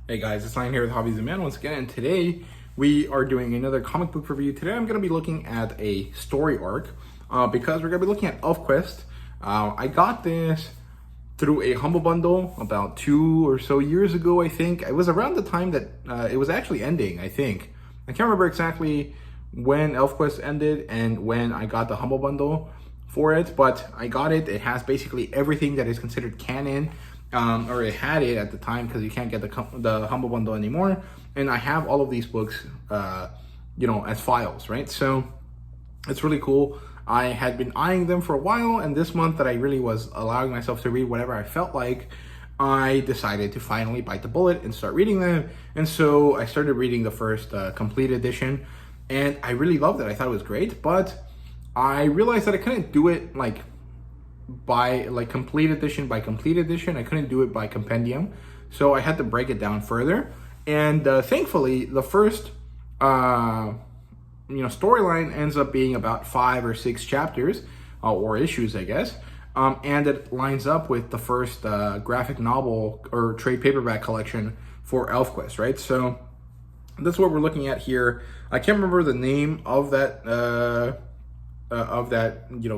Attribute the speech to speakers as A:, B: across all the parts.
A: Hey guys, it's Ryan here with HobbiesofaMan once again, and today we are doing another comic book review. Today I'm going to be looking at a story arc because we're going to be looking at Elfquest. I got this through a Humble Bundle about 2 or so years ago, I think. It was around the time that it was actually ending, I think. I can't remember exactly when Elfquest ended and when I got the Humble Bundle for it, but I got it. It has basically everything that is considered canon. Or it had it at the time because you can't get the Humble Bundle anymore. And I have all of these books, as files, right? So it's really cool. I had been eyeing them for a while, and this month that I really was allowing myself to read whatever I felt like, I decided to finally bite the bullet and start reading them. And so I started reading the first complete edition, and I really loved it. I thought it was great, but I realized that I couldn't do it by complete edition by complete edition. I couldn't do it by compendium, so I had to break it down further. And thankfully, the first storyline ends up being about 5 or 6 chapters or issues, I guess, and it lines up with the first graphic novel or trade paperback collection for Elfquest, right? So that's what we're looking at here. I can't remember the name of that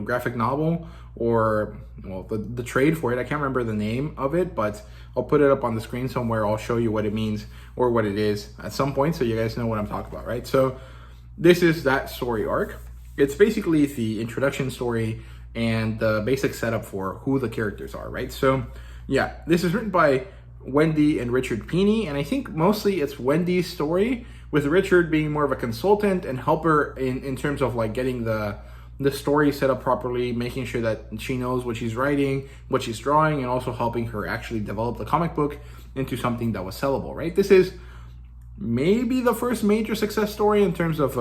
A: graphic novel, or the trade for it. I can't remember the name of it, but I'll put it up on the screen somewhere. I'll show you what it means or what it is at some point, so you guys know what I'm talking about, right? So this is that story arc. It's basically the introduction story and the basic setup for who the characters are, right? So yeah, this is written by Wendy and Richard Pini, and I think mostly it's Wendy's story, with Richard being more of a consultant and helper in terms of getting the story set up properly, making sure that she knows what she's writing, what she's drawing, and also helping her actually develop the comic book into something that was sellable, right? This is maybe the first major success story in terms of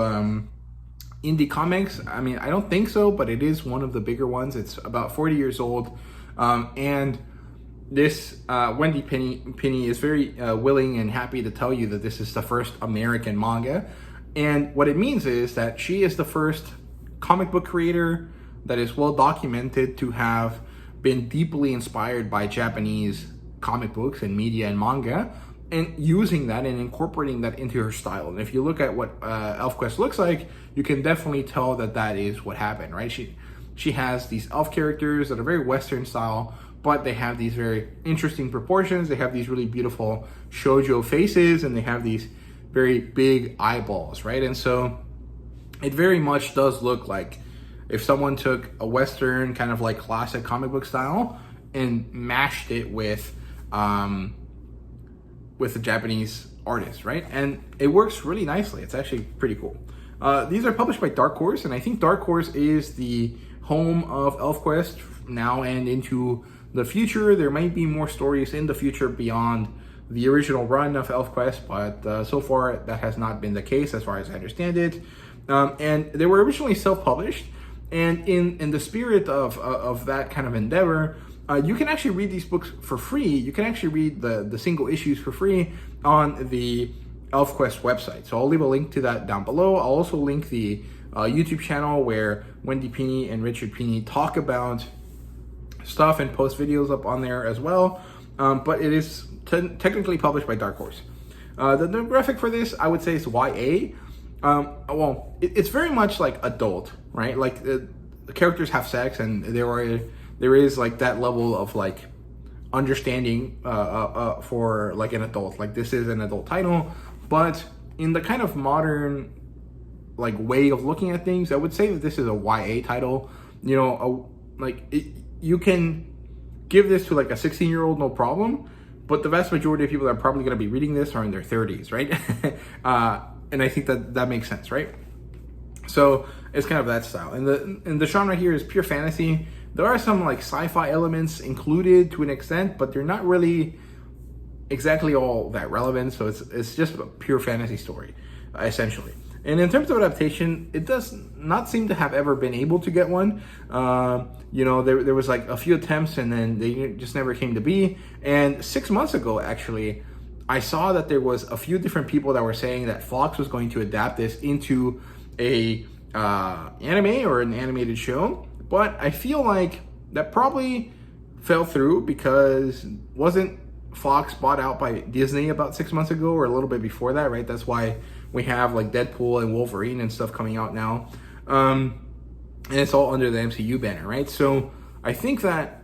A: indie comics. I mean, I don't think so, but it is one of the bigger ones. It's about 40 years old. And this Wendy Pini is very willing and happy to tell you that this is the first American manga. And what it means is that she is the first comic book creator that is well documented to have been deeply inspired by Japanese comic books and media and manga, and using that and incorporating that into her style. And if you look at what Elfquest looks like, you can definitely tell that that is what happened, right? She has these elf characters that are very Western style, but they have these very interesting proportions. They have these really beautiful shoujo faces, and they have these very big eyeballs, right? And so it very much does look like if someone took a Western kind of classic comic book style and mashed it with a Japanese artist, right? And it works really nicely. It's actually pretty cool. These are published by Dark Horse, and I think Dark Horse is the home of Elfquest now and into the future. There might be more stories in the future beyond the original run of Elfquest, but so far that has not been the case as far as I understand it. And they were originally self-published, and in the spirit of that kind of endeavor, you can actually read these books for free. You can actually read the single issues for free on the Elfquest website. So I'll leave a link to that down below. I'll also link the YouTube channel where Wendy Pini and Richard Pini talk about stuff and post videos up on there as well. But it is technically published by Dark Horse. The demographic for this, I would say, is YA. It's very much adult, right? The characters have sex, and there is that level of understanding for an adult. This is an adult title, but in the kind of modern way of looking at things, I would say that this is a YA title. You can give this to a 16-year-old, no problem, but the vast majority of people that are probably going to be reading this are in their 30s, right? And I think that makes sense, right? So it's kind of that style. And the genre here is pure fantasy. There are some sci-fi elements included to an extent, but they're not really exactly all that relevant. So it's just a pure fantasy story, essentially. And in terms of adaptation, it does not seem to have ever been able to get one. There was a few attempts, and then they just never came to be. And 6 months ago, actually, I saw that there was a few different people that were saying that Fox was going to adapt this into a anime or an animated show, but I feel like that probably fell through because wasn't Fox bought out by Disney about 6 months ago, or a little bit before that, right? That's why we have like Deadpool and Wolverine and stuff coming out now. And it's all under the MCU banner, right? So I think that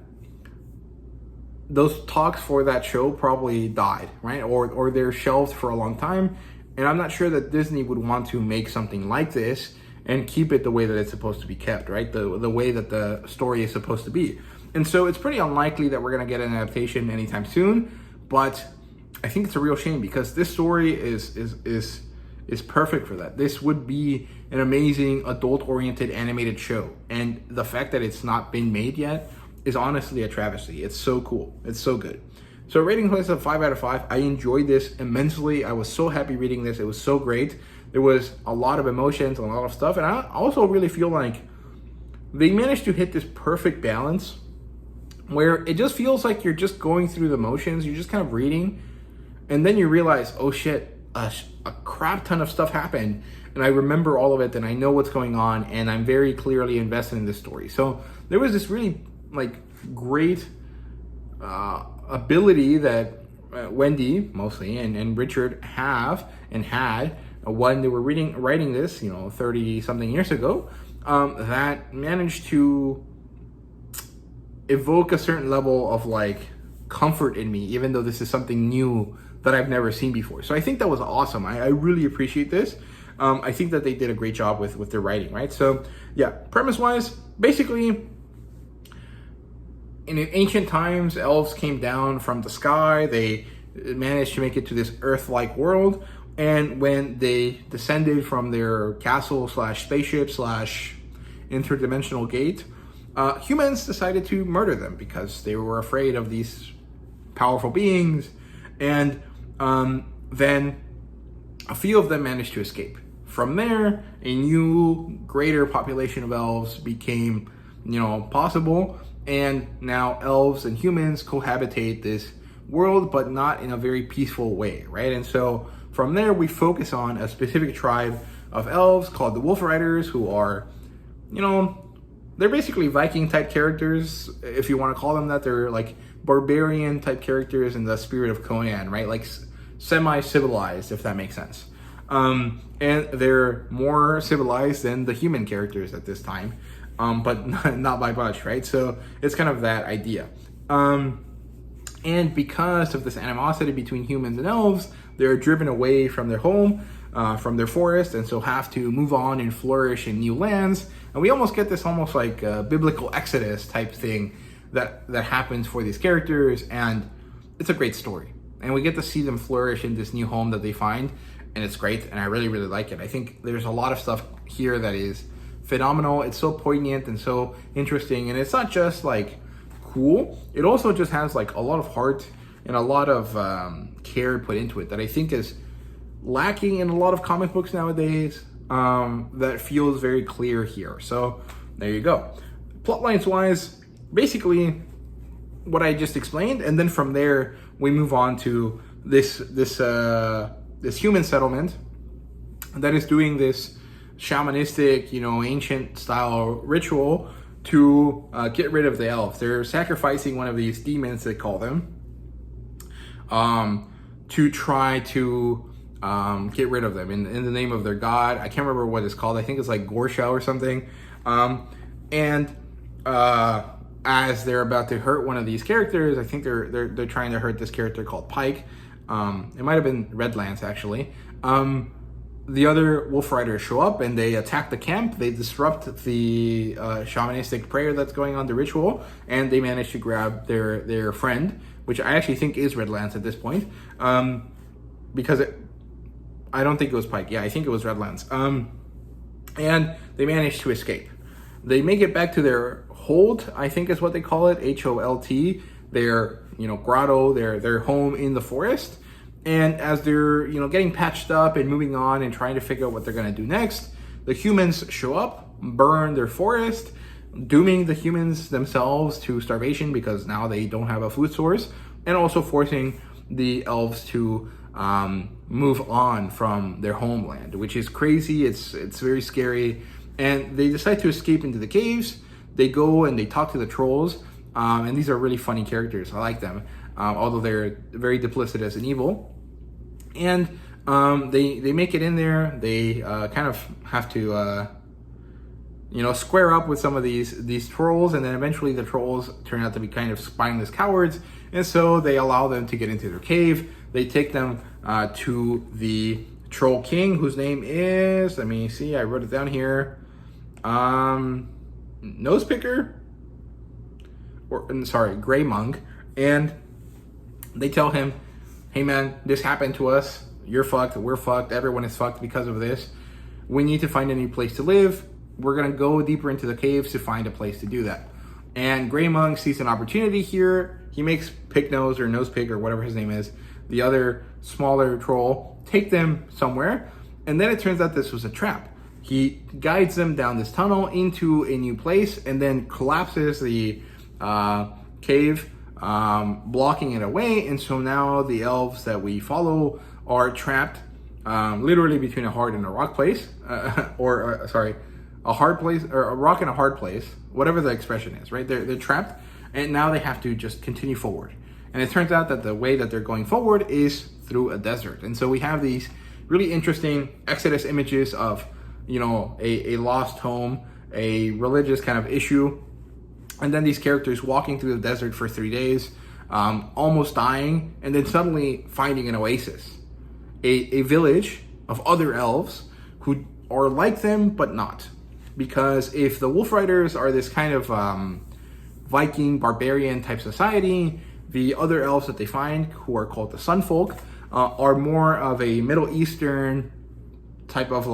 A: those talks for that show probably died, right? Or they're shelved for a long time. And I'm not sure that Disney would want to make something like this and keep it the way that it's supposed to be kept, right? The way that the story is supposed to be. And so it's pretty unlikely that we're going to get an adaptation anytime soon. But I think it's a real shame, because this story is perfect for that. This would be an amazing adult-oriented animated show. And the fact that it's not been made yet is honestly a travesty. It's so cool. It's so good. So rating place of 5 out of 5. I enjoyed this immensely. I was so happy reading this. It was so great. There was a lot of emotions and a lot of stuff. And I also really feel like they managed to hit this perfect balance where it just feels like you're just going through the motions. You're just kind of reading. And then you realize, oh shit, a crap ton of stuff happened. And I remember all of it, and I know what's going on, and I'm very clearly invested in this story. So there was this really like great ability that Wendy mostly and Richard have and had when they were writing this, 30 something years ago, that managed to evoke a certain level of like comfort in me, even though this is something new that I've never seen before. So I think that was awesome. I really appreciate this. I think that they did a great job with their writing, right? So yeah, premise wise, basically in ancient times, elves came down from the sky. They managed to make it to this Earth-like world. And when they descended from their castle / spaceship / interdimensional gate, humans decided to murder them because they were afraid of these powerful beings. And then a few of them managed to escape. From there, a new, greater population of elves became, possible. And now elves and humans cohabitate this world, but not in a very peaceful way, right? And so from there, we focus on a specific tribe of elves called the Wolf Riders, who are, they're basically Viking type characters, if you want to call them that. They're like barbarian type characters in the spirit of Conan, right? Like semi-civilized, if that makes sense. And they're more civilized than the human characters at this time, but not by much, right? So it's kind of that idea. And because of this animosity between humans and elves, they're driven away from their home, from their forest, and so have to move on and flourish in new lands. And we almost get this almost like biblical exodus type thing that happens for these characters, and it's a great story. And we get to see them flourish in this new home that they find, and it's great, and I really, really like it. I think there's a lot of stuff here that is phenomenal. It's so poignant and so interesting, and it's not just like cool. It also just has like a lot of heart and a lot of care put into it that I think is lacking in a lot of comic books nowadays, that feels very clear here. So there you go. Plotlines wise, basically what I just explained, and then from there we move on to this human settlement that is doing this shamanistic, ancient style ritual to get rid of the elves. They're sacrificing one of these demons, they call them, to try to get rid of them in the name of their god. I can't remember what it's called. I think it's like Gorsha or something. And as they're about to hurt one of these characters, I think they're trying to hurt this character called Pike. It might have been Redlance actually. The other Wolf Riders show up and they attack the camp. They disrupt the shamanistic prayer that's going on, the ritual, and they manage to grab their friend, which I actually think is Redlance at this point, because I don't think it was Pike. Yeah, I think it was Redlance. And they manage to escape. They make it back to their hold, I think is what they call it, HOLT, their grotto, their home in the forest. And as they're getting patched up and moving on and trying to figure out what they're going to do next, the humans show up, burn their forest, dooming the humans themselves to starvation because now they don't have a food source, and also forcing the elves to move on from their homeland, which is crazy. It's very scary. And they decide to escape into the caves. They go and they talk to the trolls, and these are really funny characters. I like them. although they're very duplicitous and evil. And they make it in there. They kind of have to square up with some of these trolls, and then eventually the trolls turn out to be kind of spineless cowards, and so they allow them to get into their cave. They take them to the Troll King, whose name is, let me see, I wrote it down here, Nosepicker, Grey Monk, and they tell him, hey man, this happened to us, you're fucked, we're fucked, everyone is fucked because of this, we need to find a new place to live, we're gonna go deeper into the caves to find a place to do that. And Grey Monk sees an opportunity here. He makes Picknose or Nosepig or whatever his name is, the other smaller troll, take them somewhere. And then it turns out this was a trap. He guides them down this tunnel into a new place and then collapses the cave, blocking it away. And so now the elves that we follow are trapped literally between a hard and a rock place, a hard place, or a rock and a hard place, whatever the expression is, right? They're trapped, and now they have to just continue forward. And it turns out that the way that they're going forward is through a desert. And so we have these really interesting Exodus images of, a lost home, a religious kind of issue, and then these characters walking through the desert for 3 days, almost dying, and then suddenly finding an oasis, a village of other elves who are like them, but not. Because if the Wolf Riders are this kind of Viking, barbarian type society, the other elves that they find, who are called the Sun Folk, are more of a Middle Eastern type of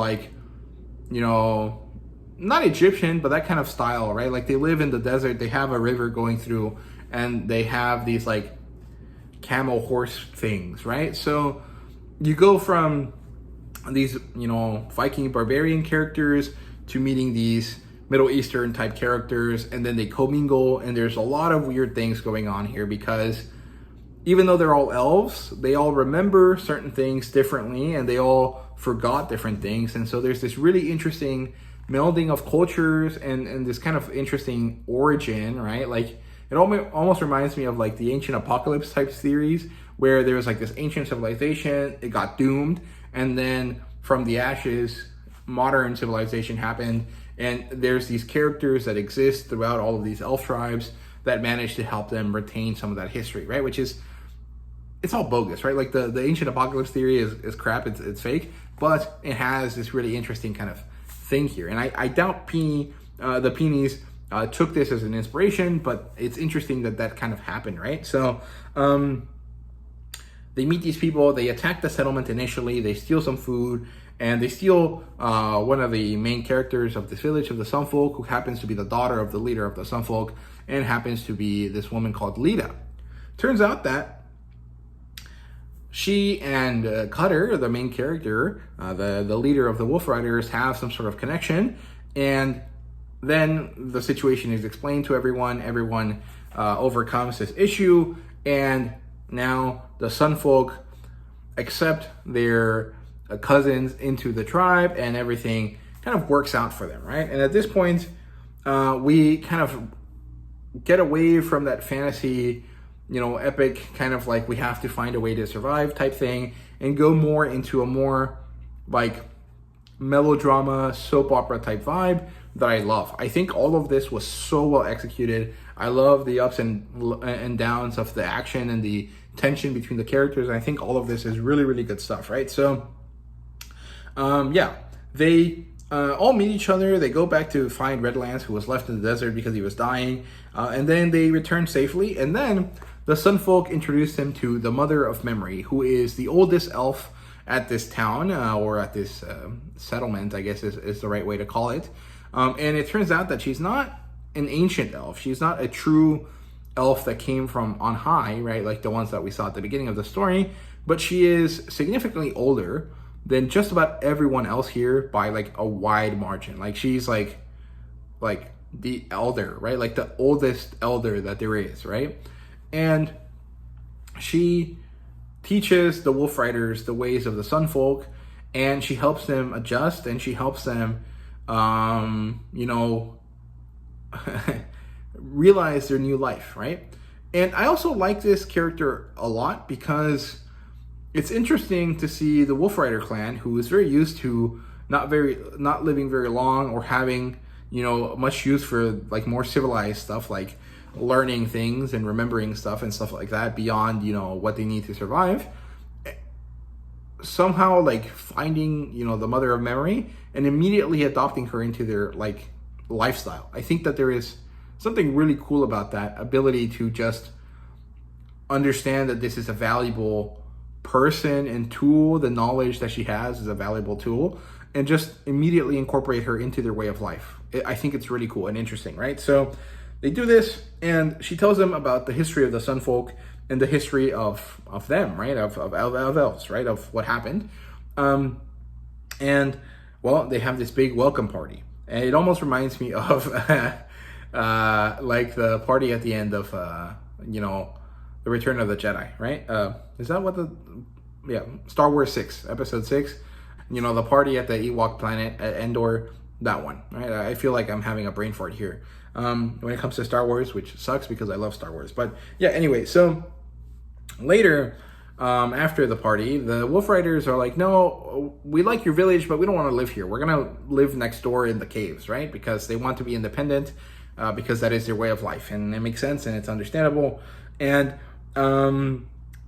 A: not Egyptian, but that kind of style, right? Like they live in the desert, they have a river going through, and they have these camel horse things, right? So you go from these, Viking barbarian characters to meeting these Middle Eastern type characters, and then they commingle, and there's a lot of weird things going on here because even though they're all elves, they all remember certain things differently, and they all forgot different things. And so there's this really interesting melding of cultures and this kind of interesting origin, right? Like it almost reminds me of the ancient apocalypse type theories, where there was this ancient civilization, it got doomed, and then from the ashes, modern civilization happened, and there's these characters that exist throughout all of these elf tribes that manage to help them retain some of that history, right? Which is, it's all bogus, right? Like the ancient apocalypse theory is crap, it's fake, but it has this really interesting kind of thing here. And I doubt the Peonies took this as an inspiration, but it's interesting that kind of happened, right? So they meet these people, they attack the settlement initially, they steal some food, and they steal one of the main characters of this village of the Sunfolk, who happens to be the daughter of the leader of the Sunfolk, and happens to be this woman called Lita. Turns out that she and Cutter, the main character, the leader of the Wolf Riders, have some sort of connection, and then the situation is explained to everyone. Everyone overcomes this issue, and now the Sunfolk accept their cousins into the tribe, and everything kind of works out for them, right? And at this point, we kind of get away from that fantasy, epic kind of we have to find a way to survive type thing, and go more into a more melodrama, soap opera type vibe that I love. I think all of this was so well executed. I love the ups and downs of the action and the tension between the characters. And I think all of this is really, really good stuff, right? So, they all meet each other. They go back to find Redlance, who was left in the desert because he was dying. And then they return safely. And then the Sunfolk introduced him to the Mother of Memory, who is the oldest elf at this town, or at this settlement, I guess is the right way to call it. And it turns out that she's not an ancient elf. She's not a true elf that came from on high, right? Like the ones that we saw at the beginning of the story. But she is significantly older than just about everyone else here by a wide margin. She's like the elder, right? Like the oldest elder that there is, right? And she teaches the Wolf Riders the ways of the Sunfolk, and she helps them adjust, and she helps them, realize their new life, right? And I also like this character a lot because it's interesting to see the Wolf Rider clan, who is very used to not living very long or having, you know, much use for like more civilized stuff like learning things and remembering stuff and stuff like that beyond, you know, what they need to survive. Somehow like finding, you know, the mother of memory and immediately adopting her into their like lifestyle. I think that there is something really cool about that ability to just understand that this is a valuable person and tool. The knowledge that she has is a valuable tool, and just immediately incorporate her into their way of life. I think it's really cool and interesting, right? So they do this, and she tells them about the history of the Sun Folk and the history of them, right? Of elves, right? Of what happened. And well, they have this big welcome party, and it almost reminds me of like the party at the end of you know, the Return of the Jedi, right? Is that what Star Wars 6, Episode 6? You know, the party at the Ewok planet at Endor, that one, right? I feel like I'm having a brain fart here when it comes to Star Wars, which sucks because I love Star Wars. But yeah, anyway, so later, after the party, the Wolf Riders are like, no, we like your village, but we don't want to live here. We're going to live next door in the caves, right? Because they want to be independent, because that is their way of life. And it makes sense and it's understandable. And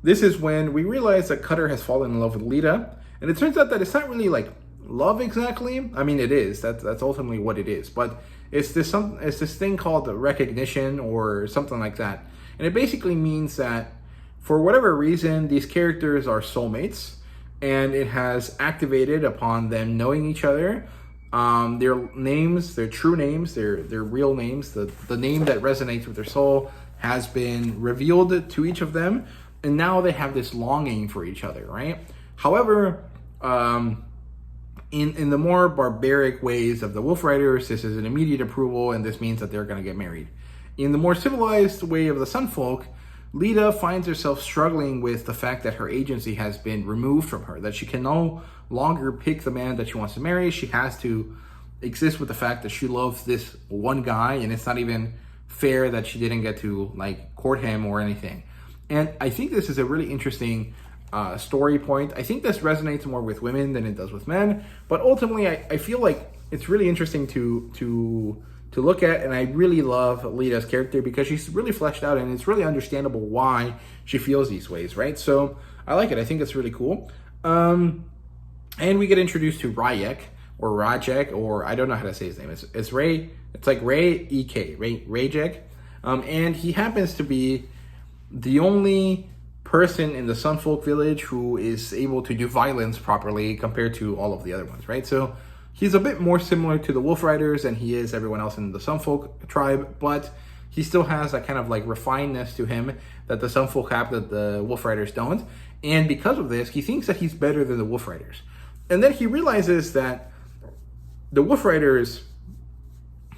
A: this is when we realize that Cutter has fallen in love with Lita. And it turns out that it's not really like love exactly. I mean, it is. That's ultimately what it is. But it's this thing called recognition or something like that. And it basically means that for whatever reason, these characters are soulmates, and it has activated upon them knowing each other. Their names, their true names, their real names, the name that resonates with their soul has been revealed to each of them, and now they have this longing for each other, right? However, in the more barbaric ways of the Wolf Riders, this is an immediate approval, and this means that they're going to get married. In the more civilized way of the Sun Folk, Lita finds herself struggling with the fact that her agency has been removed from her, that she can no longer pick the man that she wants to marry. She has to exist with the fact that she loves this one guy, and it's not even fair that she didn't get to like court him or anything. And I think this is a really interesting story point. I think this resonates more with women than it does with men, but ultimately I feel like it's really interesting to look at, and I really love Lita's character because she's really fleshed out, and it's really understandable why she feels these ways, right? So I like it. I think it's really cool. And we get introduced to Rajek, or I don't know how to say his name. It's Ray. It's like Ray E.K. Rajek. And he happens to be the only person in the Sun Folk village who is able to do violence properly compared to all of the other ones, right? So he's a bit more similar to the Wolf Riders than he is everyone else in the Sun Folk tribe, but he still has that kind of like refinedness to him that the Sun Folk have that the Wolf Riders don't. And because of this, he thinks that he's better than the Wolf Riders. And then he realizes that the Wolf Riders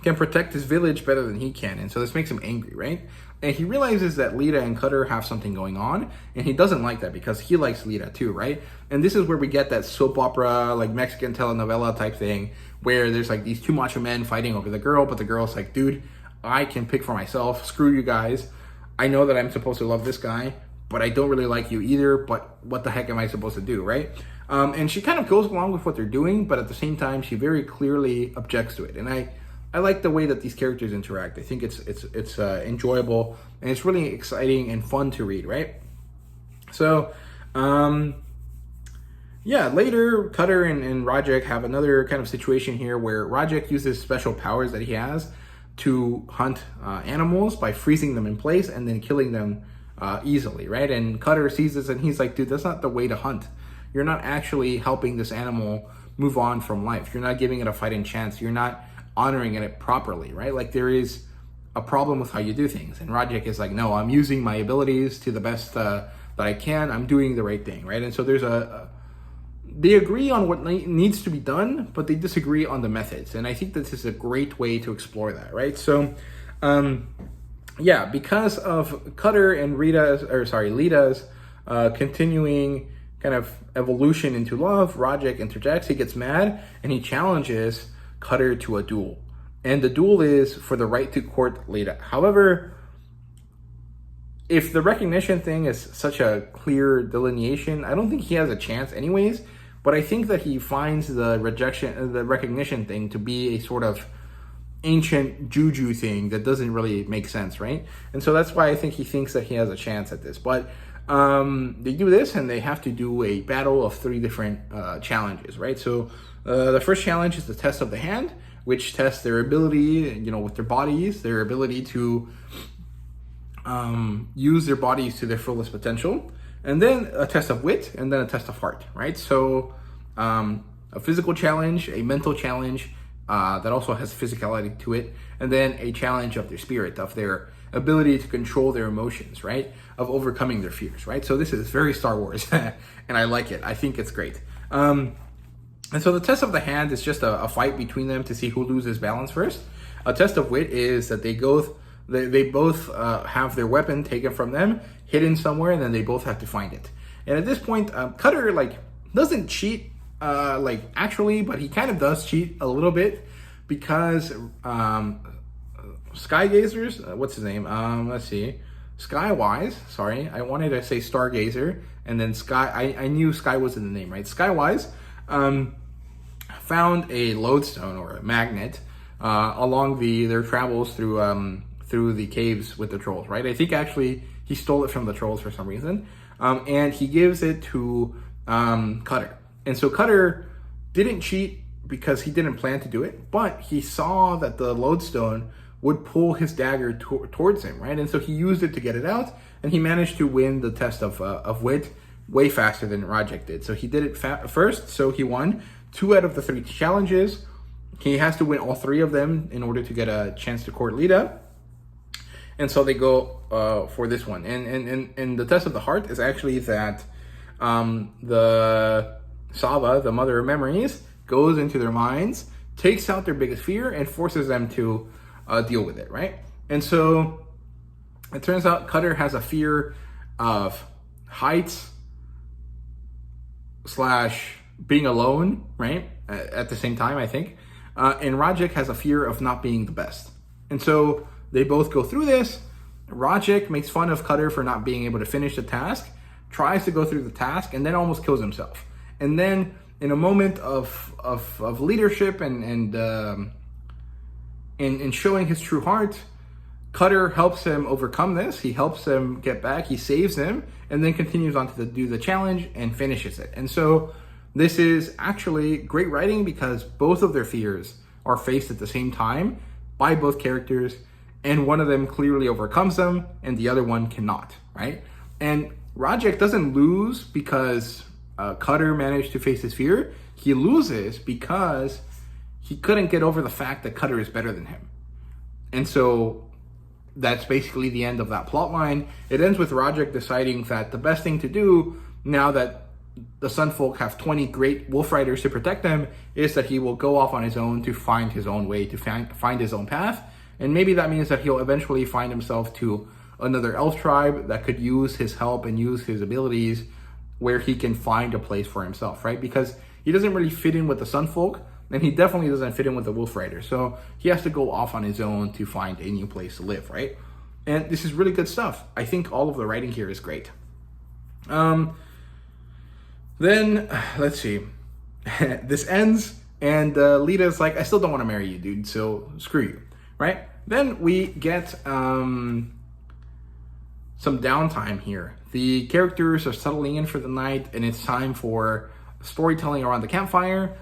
A: can protect his village better than he can. And so this makes him angry, right? And he realizes that Lita and Cutter have something going on, and he doesn't like that because he likes Lita too, right? And this is where we get that soap opera, like Mexican telenovela type thing, where there's like these two macho men fighting over the girl, but the girl's like, dude, I can pick for myself. Screw you guys. I know that I'm supposed to love this guy, but I don't really like you either, but what the heck am I supposed to do, right? And she kind of goes along with what they're doing, but at the same time, she very clearly objects to it. And I like the way that these characters interact. I think it's enjoyable, and it's really exciting and fun to read, right? So, yeah, later Cutter and Rajek have another kind of situation here where Rajek uses special powers that he has to hunt animals by freezing them in place and then killing them easily, right? And Cutter sees this and he's like, dude, that's not the way to hunt. You're not actually helping this animal move on from life. You're not giving it a fighting chance. You're not honoring it properly, right? Like there is a problem with how you do things. And Rajek is like, no, I'm using my abilities to the best that I can. I'm doing the right thing, right? And so there's they agree on what needs to be done, but they disagree on the methods. And I think this is a great way to explore that, right? So, yeah, because of Cutter and Lita's continuing kind of evolution into love, Rajek interjects. He gets mad and he challenges Cutter to a duel, and the duel is for the right to court Lita. However, if the recognition thing is such a clear delineation, I don't think he has a chance anyways. But I think that he finds the recognition thing to be a sort of ancient juju thing that doesn't really make sense, right? And so that's why I think he thinks that he has a chance at this. But they do this, and they have to do a battle of 3 different challenges, right? So the first challenge is the test of the hand, which tests their ability, with their bodies, their ability to use their bodies to their fullest potential. And then a test of wit, and then a test of heart, right? So a physical challenge, a mental challenge that also has physicality to it, and then a challenge of their spirit, of their ability to control their emotions, right? Of overcoming their fears, right? So this is very Star Wars, and I like it. I think it's great. And so the test of the hand is just a fight between them to see who loses balance first. A test of wit is that they both have their weapon taken from them, hidden somewhere, and then they both have to find it. And at this point, Cutter doesn't cheat actually, but he kind of does cheat a little bit, because Skygazers, what's his name? Let's see, Skywise. Sorry, I wanted to say Stargazer, and then Sky. I knew Sky was in the name, right? Skywise found a lodestone or a magnet along their travels through the caves with the trolls, right? I think actually he stole it from the trolls for some reason, and he gives it to Cutter. And so Cutter didn't cheat because he didn't plan to do it, but he saw that the lodestone would pull his dagger towards him, right? And so he used it to get it out, and he managed to win the test of wit way faster than Rajek did. So he did it first, so he won 2 out of the 3 challenges. He has to win all 3 of them in order to get a chance to court Lita. And so they go for this one. And the test of the heart is actually that the Sava, the mother of memories, goes into their minds, takes out their biggest fear, and forces them to deal with it, right? And so it turns out Cutter has a fear of heights / being alone, right? At the same time, I think. And Rajek has a fear of not being the best. And so they both go through this. Rajek makes fun of Cutter for not being able to finish the task, tries to go through the task, and then almost kills himself. And then in a moment of leadership and showing his true heart, Cutter helps him overcome this. He helps him get back. He saves him, and then continues on to do the challenge and finishes it. And so this is actually great writing, because both of their fears are faced at the same time by both characters, and one of them clearly overcomes them, and the other one cannot, right? And Rajek doesn't lose because Cutter managed to face his fear. He loses because he couldn't get over the fact that Cutter is better than him. And so that's basically the end of that plot line. It ends with Rajek deciding that the best thing to do, now that the Sunfolk have 20 great wolf riders to protect them, is that he will go off on his own to find his own way, to find his own path. And maybe that means that he'll eventually find himself to another elf tribe that could use his help and use his abilities, where he can find a place for himself, right? Because he doesn't really fit in with the Sunfolk, and he definitely doesn't fit in with the Wolf Rider. So he has to go off on his own to find a new place to live, right? And this is really good stuff. I think all of the writing here is great. Then, let's see. This ends, and Lita's like, I still don't want to marry you, dude, so screw you, right? Then we get some downtime here. The characters are settling in for the night, and it's time for storytelling around the campfire,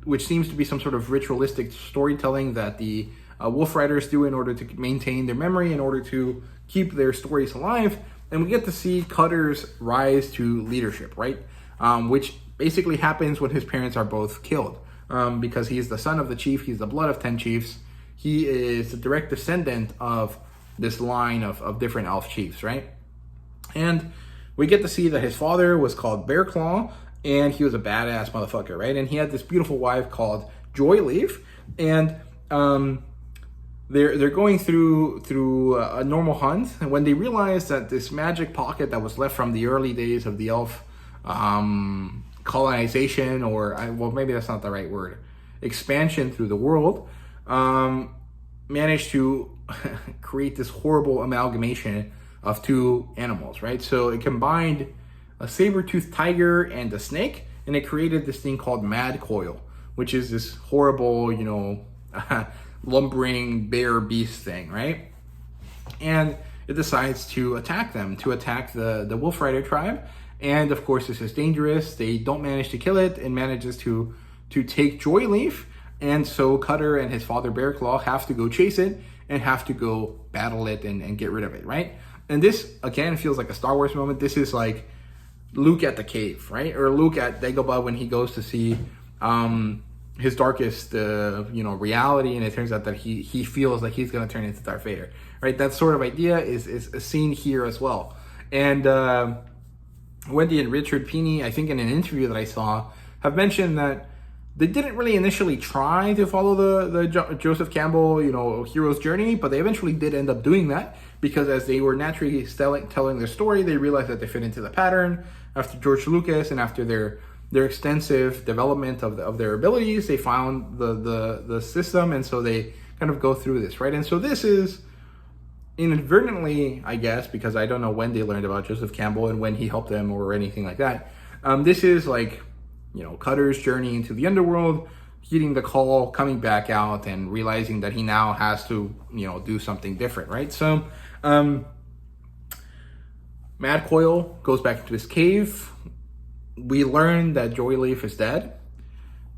A: which seems to be some sort of ritualistic storytelling that the Wolf Riders do in order to maintain their memory, in order to keep their stories alive. And we get to see Cutter's rise to leadership, right? Which basically happens when his parents are both killed, because he's the son of the chief, he's the blood of 10 chiefs. He is the direct descendant of this line of different elf chiefs, right? And we get to see that his father was called Bearclaw, and he was a badass motherfucker, right? And he had this beautiful wife called Joyleaf, and they're going through a normal hunt, and when they realize that this magic pocket that was left from the early days of the elf colonization, or well, maybe that's not the right word, expansion through the world, managed to create this horrible amalgamation of two animals, right? So it combined a saber-toothed tiger and a snake, and it created this thing called Mad Coil, which is this horrible, you know, lumbering bear beast thing, right? And it decides to attack them, to attack the Wolf Rider tribe. And of course, this is dangerous. They don't manage to kill it, and manages to take Joyleaf. And so Cutter and his father Bear Claw have to go chase it and have to go battle it and get rid of it, right? And this, again, feels like a Star Wars moment. This is like Luke at the cave, right? Or Luke at Dagobah when he goes to see his darkest, reality, and it turns out that he feels like he's going to turn into Darth Vader, right? That sort of idea is seen here as well. And Wendy and Richard Pini, I think in an interview that I saw, have mentioned that they didn't really initially try to follow the Joseph Campbell, hero's journey, but they eventually did end up doing that, because as they were naturally telling their story, they realized that they fit into the pattern. After George Lucas and after their extensive development of their abilities, they found the system, and so they kind of go through this, right? And so this is inadvertently, I guess, because I don't know when they learned about Joseph Campbell and when he helped them or anything like that. This is like, Cutter's journey into the underworld, heeding the call, coming back out, and realizing that he now has to, do something different, right? So, Mad Coil goes back into his cave. We learn that Joyleaf is dead.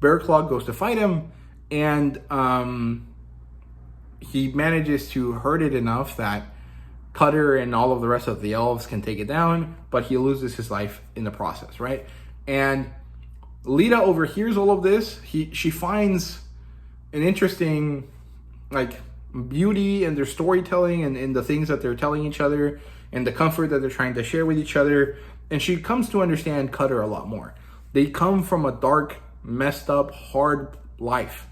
A: Bear Claw goes to fight him, and he manages to hurt it enough that Cutter and all of the rest of the elves can take it down, but he loses his life in the process, right? And Lita overhears all of this. She finds an interesting, beauty in their storytelling and in the things that they're telling each other and the comfort that they're trying to share with each other. And she comes to understand Cutter a lot more. They come from a dark, messed up, hard life.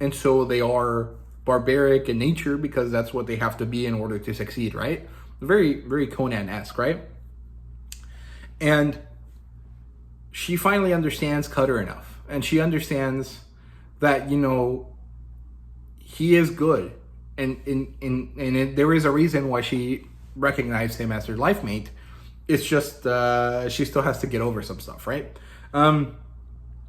A: And so they are barbaric in nature because that's what they have to be in order to succeed, right? Very, very Conan-esque, right? And she finally understands Cutter enough. And she understands that, he is good. And there is a reason why she recognized him as her life mate. It's just she still has to get over some stuff, right? And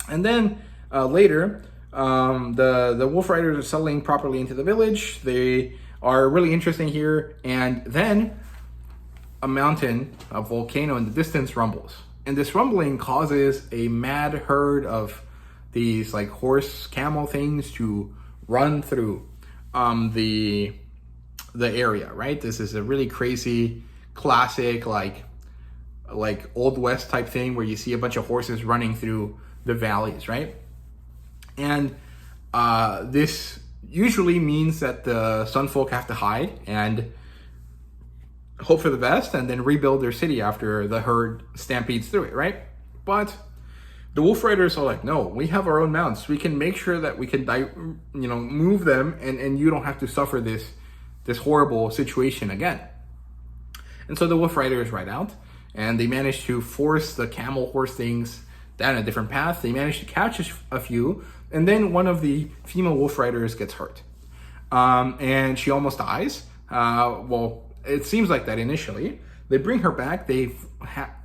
A: then later, the Wolf Riders are settling properly into the village. They are really interesting here. And then a volcano in the distance rumbles. And this rumbling causes a mad herd of these horse camel things to run through the area, right? This is a really crazy, classic, Old West type thing where you see a bunch of horses running through the valleys, right? And this usually means that the Sun Folk have to hide and hope for the best and then rebuild their city after the herd stampedes through it, right? But the Wolf Riders are like, no, we have our own mounts. We can make sure that we can, move them and you don't have to suffer this horrible situation again. And so the Wolf Riders ride out and they manage to force the camel horse things down a different path. They manage to catch a few, and then one of the female Wolf Riders gets hurt. And she almost dies. It seems like that initially. They bring her back. They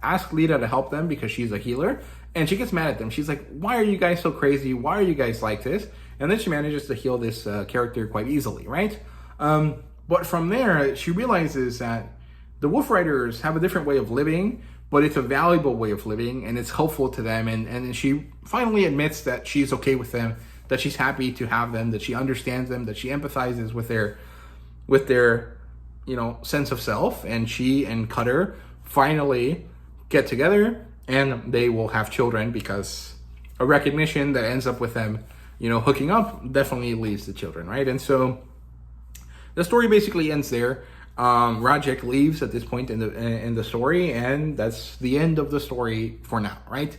A: ask Lita to help them because she's a healer. And she gets mad at them. She's like, why are you guys so crazy? Why are you guys like this? And then she manages to heal this character quite easily, right? But from there, she realizes that the Wolf Riders have a different way of living, but it's a valuable way of living and it's helpful to them. And she finally admits that she's okay with them, that she's happy to have them, that she understands them, that she empathizes with their sense of self. And she and Cutter finally get together and they will have children because a recognition that ends up with them, hooking up definitely leads to children, right? And so the story basically ends there. Rajek leaves at this point in the story, and that's the end of the story for now, right?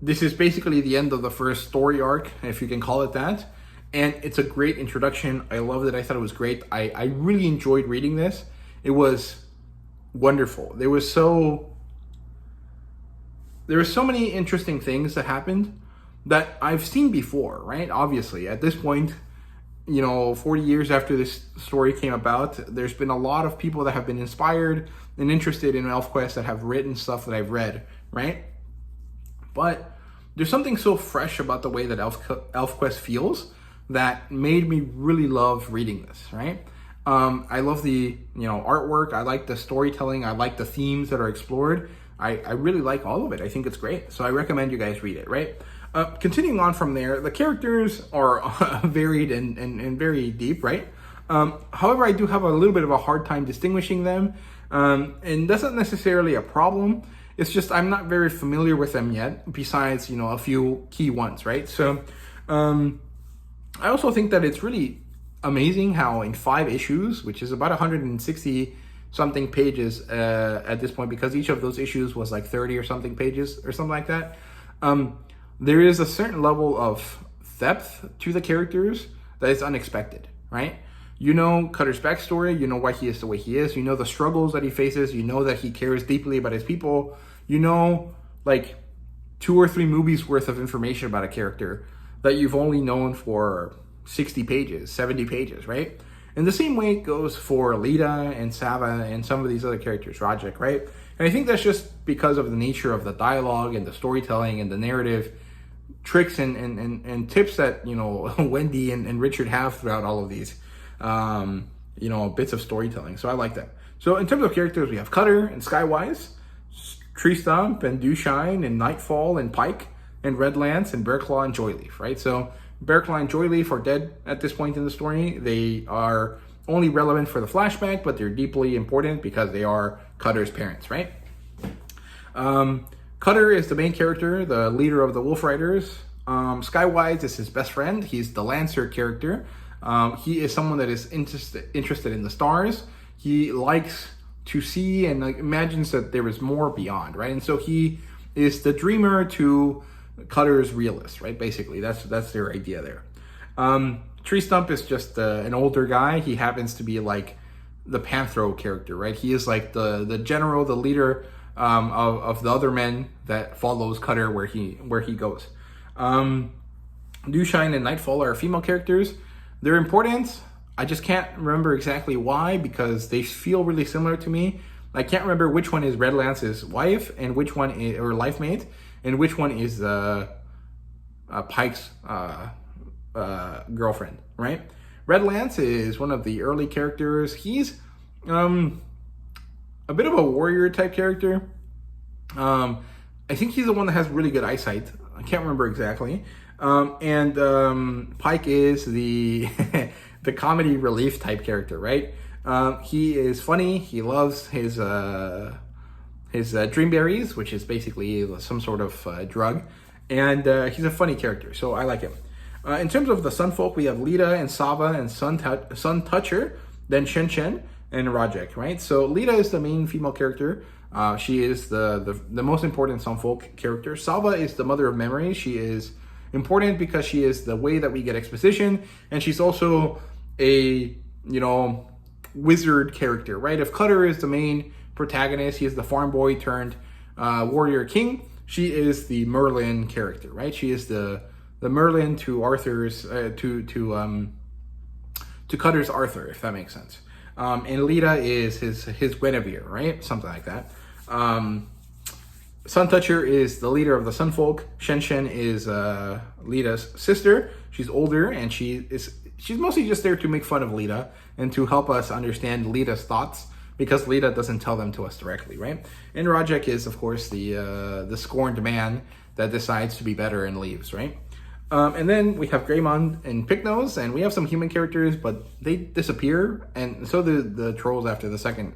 A: This is basically the end of the first story arc, if you can call it that. And it's a great introduction. I loved it. I thought it was great. I really enjoyed reading this. It was wonderful. There were so many interesting things that happened that I've seen before, right? Obviously, at this point, 40 years after this story came about, there's been a lot of people that have been inspired and interested in Elfquest that have written stuff that I've read, right? But there's something so fresh about the way that Elfquest feels that made me really love reading this, right? I love the artwork. I like the storytelling. I like the themes that are explored. I really like all of it. I think it's great. So I recommend you guys read it, right? Continuing on from there, the characters are varied and very deep, right? However, I do have a little bit of a hard time distinguishing them. And that's not necessarily a problem. It's just I'm not very familiar with them yet, besides, a few key ones, right? So I also think that it's really amazing how in 5 issues, which is about 160 something pages at this point, because each of those issues was like 30 or something pages or something like that, there is a certain level of depth to the characters that is unexpected, right? Cutter's backstory, why he is the way he is, the struggles that he faces, that he cares deeply about his people, like 2 or 3 movies worth of information about a character that you've only known for 60 pages, 70 pages, right? And the same way it goes for Lita and Sava and some of these other characters, Rajek, right? And I think that's just because of the nature of the dialogue and the storytelling and the narrative tricks and tips that, Wendy and Richard have throughout all of these, bits of storytelling. So I like that. So in terms of characters, we have Cutter and Skywise, Tree Stump and Dewshine and Nightfall and Pike and Redlance and Bearclaw and Joyleaf, right? So Bearclaw and Joyleaf are dead at this point in the story. They are only relevant for the flashback, but they're deeply important because they are Cutter's parents, right? Cutter is the main character, the leader of the Wolf Riders. Skywise is his best friend. He's the Lancer character. He is someone that is interested in the stars. He likes to see and imagines that there is more beyond, right? And so he is the dreamer to Cutter's realist, right? Basically, that's their idea there. Tree Stump is just an older guy. He happens to be like the Panthro character, right? He is like the general, the leader of the other men that follows Cutter where he goes. Dewshine and Nightfall are female characters. They're important. I just can't remember exactly why, because they feel really similar to me. I can't remember which one is Redlance's wife and which one is, or life mate, and which one is Pike's girlfriend, right? Redlance is one of the early characters. He's a bit of a warrior type character. I think he's the one that has really good eyesight. I can't remember exactly. And Pike is the the comedy relief type character, right? He is funny. He loves his dreamberries, which is basically some sort of drug, and he's a funny character, so I like him. In terms of the Sunfolk, we have Lita and Sava and Sun Toucher, then Shen Shen and Rajek, right? So Lita is the main female character. She is the most important Sunfolk character. Sava is the mother of memory. She is important because she is the way that we get exposition, and she's also a wizard character, right? If Cutter is the main protagonist, he is the farm boy turned warrior king. She is the Merlin character, right? She is the Merlin to Arthur's to Cutter's Arthur, if that makes sense. And Lita is his Guinevere, right? Something like that. Sun Toucher is the leader of the Sunfolk. Shen Shen is Lita's sister. She's older, and she's mostly just there to make fun of Lita and to help us understand Lita's thoughts, because Lita doesn't tell them to us directly, right? And Rajek is, of course, the scorned man that decides to be better and leaves, right? And then we have Greymon and Picknose, and we have some human characters, but they disappear, and so the trolls after the second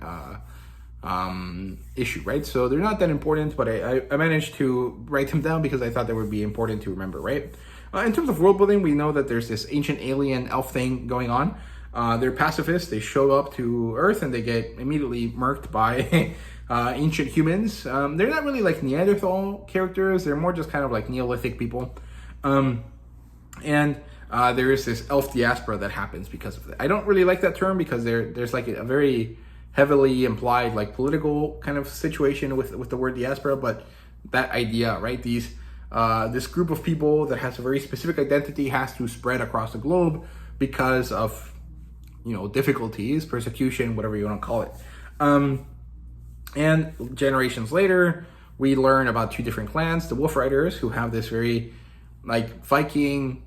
A: issue, right? So they're not that important, but I managed to write them down because I thought they would be important to remember, right? In terms of world building, we know that there's this ancient alien elf thing going on. They're pacifists. They show up to Earth and they get immediately murked by ancient humans. They're not really like Neanderthal characters. They're more just kind of like Neolithic people. And there is this elf diaspora that happens because of it. I don't really like that term because there's like a very heavily implied like political kind of situation with the word diaspora, but that idea, right? This group of people that has a very specific identity has to spread across the globe because of, difficulties, persecution, whatever you want to call it. And generations later, we learn about two different clans, the Wolf Riders, who have this very like Viking,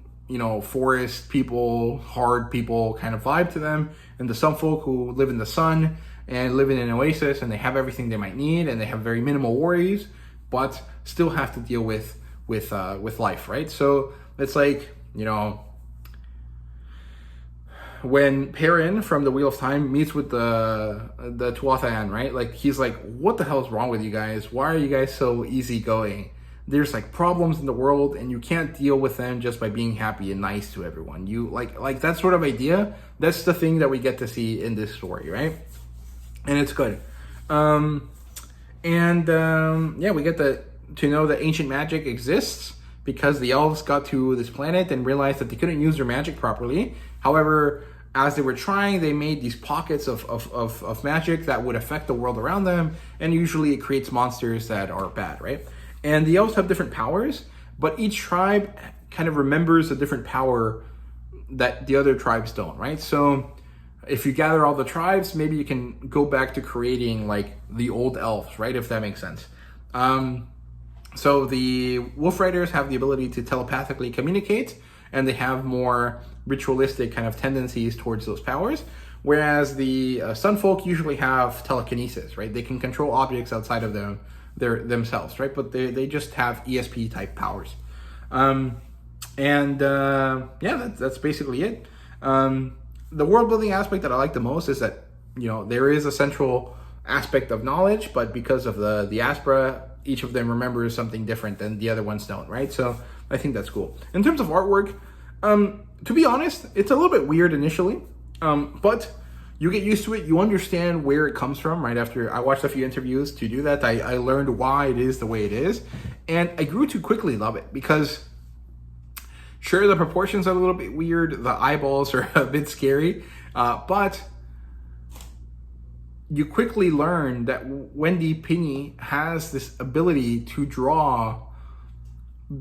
A: forest people, hard people kind of vibe to them, and the Sun Folk, who live in the sun and live in an oasis, and they have everything they might need, and they have very minimal worries, but still have to deal with life, right? So it's like, when Perrin from the Wheel of Time meets with the Tuatha, right? Like, he's like, what the hell is wrong with you guys? Why are you guys so easygoing? There's like problems in the world, and you can't deal with them just by being happy and nice to everyone. You like that sort of idea. That's the thing that we get to see in this story, right? And it's good. We get to know that ancient magic exists because the elves got to this planet and realized that they couldn't use their magic properly. However, as they were trying, they made these pockets of magic that would affect the world around them, and usually it creates monsters that are bad, right? And the elves have different powers, but each tribe kind of remembers a different power that the other tribes don't, right? So if you gather all the tribes, maybe you can go back to creating like the old elves, right? If that makes sense. So the Wolf Riders have the ability to telepathically communicate, and they have more ritualistic kind of tendencies towards those powers, whereas the Sun Folk usually have telekinesis, right? They can control objects outside of themselves, right? But they just have ESP type powers. That's basically it. The world building aspect that I like the most is that, there is a central aspect of knowledge, but because of the Aspera, each of them remembers something different than the other ones don't, right? So I think that's cool. In terms of artwork, to be honest, it's a little bit weird initially, but you get used to it. You understand where it comes from, right? After I watched a few interviews to do that, I learned why it is the way it is. And I grew to quickly love it because, sure, the proportions are a little bit weird. The eyeballs are a bit scary, but you quickly learn that Wendy Pini has this ability to draw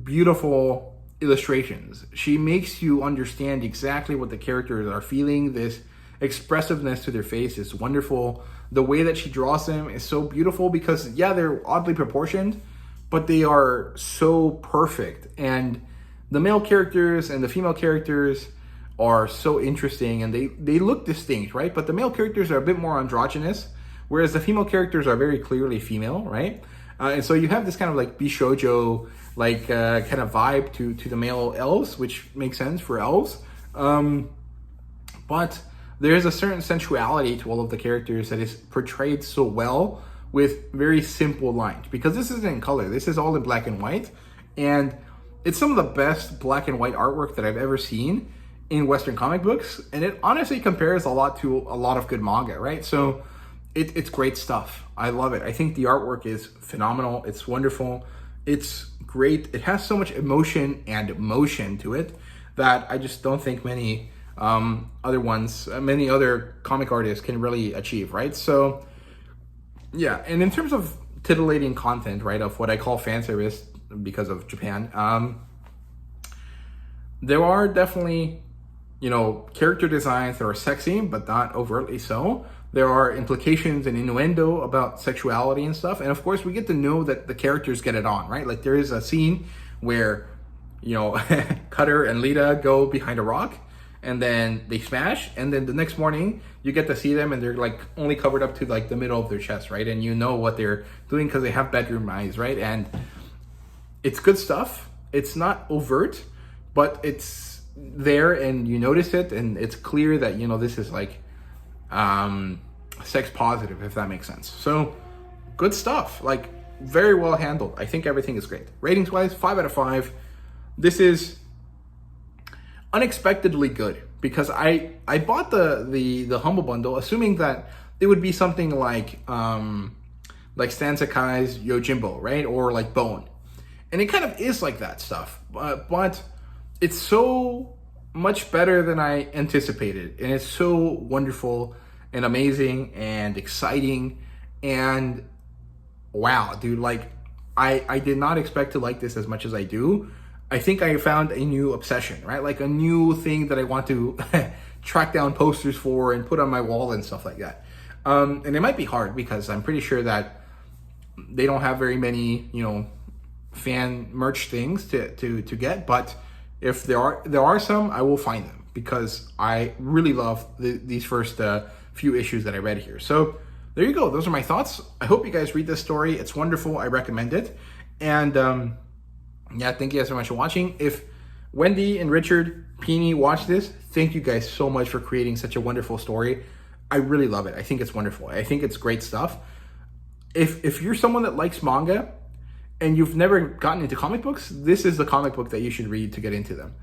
A: beautiful illustrations. She makes you understand exactly what the characters are feeling. This expressiveness to their face is wonderful. The way that she draws them is so beautiful because, they're oddly proportioned, but they are so perfect. And the male characters and the female characters are so interesting, and they look distinct, right? But the male characters are a bit more androgynous, whereas the female characters are very clearly female, right? And so you have this kind of like Bishoujo kind of vibe to the male elves, which makes sense for elves. But there's a certain sensuality to all of the characters that is portrayed so well with very simple lines, because this isn't in color. This is all in black and white, and it's some of the best black and white artwork that I've ever seen in Western comic books, and it honestly compares a lot to a lot of good manga, right? So it's great stuff. I love it. I think the artwork is phenomenal. It's wonderful. It's great. It has so much emotion and motion to it that I just don't think many other comic artists can really achieve, right? So yeah, and in terms of titillating content, right, of what I call fan service because of Japan, there are definitely, character designs that are sexy, but not overtly so. There are implications and innuendo about sexuality and stuff. And of course, we get to know that the characters get it on, right? Like, there is a scene where, Cutter and Lita go behind a rock, and then they smash, and then the next morning you get to see them, and they're like only covered up to like the middle of their chest, right? And you know what they're doing because they have bedroom eyes, right? And it's good stuff. It's not overt, but it's there, and you notice it, and it's clear that this is like sex positive, if that makes sense. So good stuff, like very well handled. I think everything is great. Ratings wise, 5 out of 5. This is unexpectedly good because I bought the Humble Bundle assuming that it would be something like Stan Sakai's Yojimbo, right? Or like Bone. And it kind of is like that stuff, but it's so much better than I anticipated, and it's so wonderful and amazing and exciting, and wow, dude, like I did not expect to like this as much as I do. I think I found a new obsession, right? Like a new thing that I want to track down posters for and put on my wall and stuff like that. And it might be hard because I'm pretty sure that they don't have very many, you know, fan merch things to get. But if there are some, I will find them because I really love these first few issues that I read here. So there you go. Those are my thoughts. I hope you guys read this story. It's wonderful. I recommend it. And yeah, thank you guys so much for watching. If Wendy and Richard Pini watch this, thank you guys so much for creating such a wonderful story. I really love it. I think it's wonderful. I think it's great stuff. If you're someone that likes manga and you've never gotten into comic books, this is the comic book that you should read to get into them.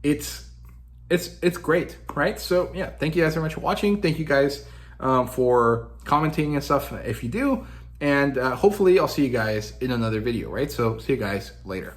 A: It's great, right? So yeah, thank you guys so much for watching. Thank you guys for commenting and stuff if you do. And hopefully I'll see you guys in another video, right? So see you guys later.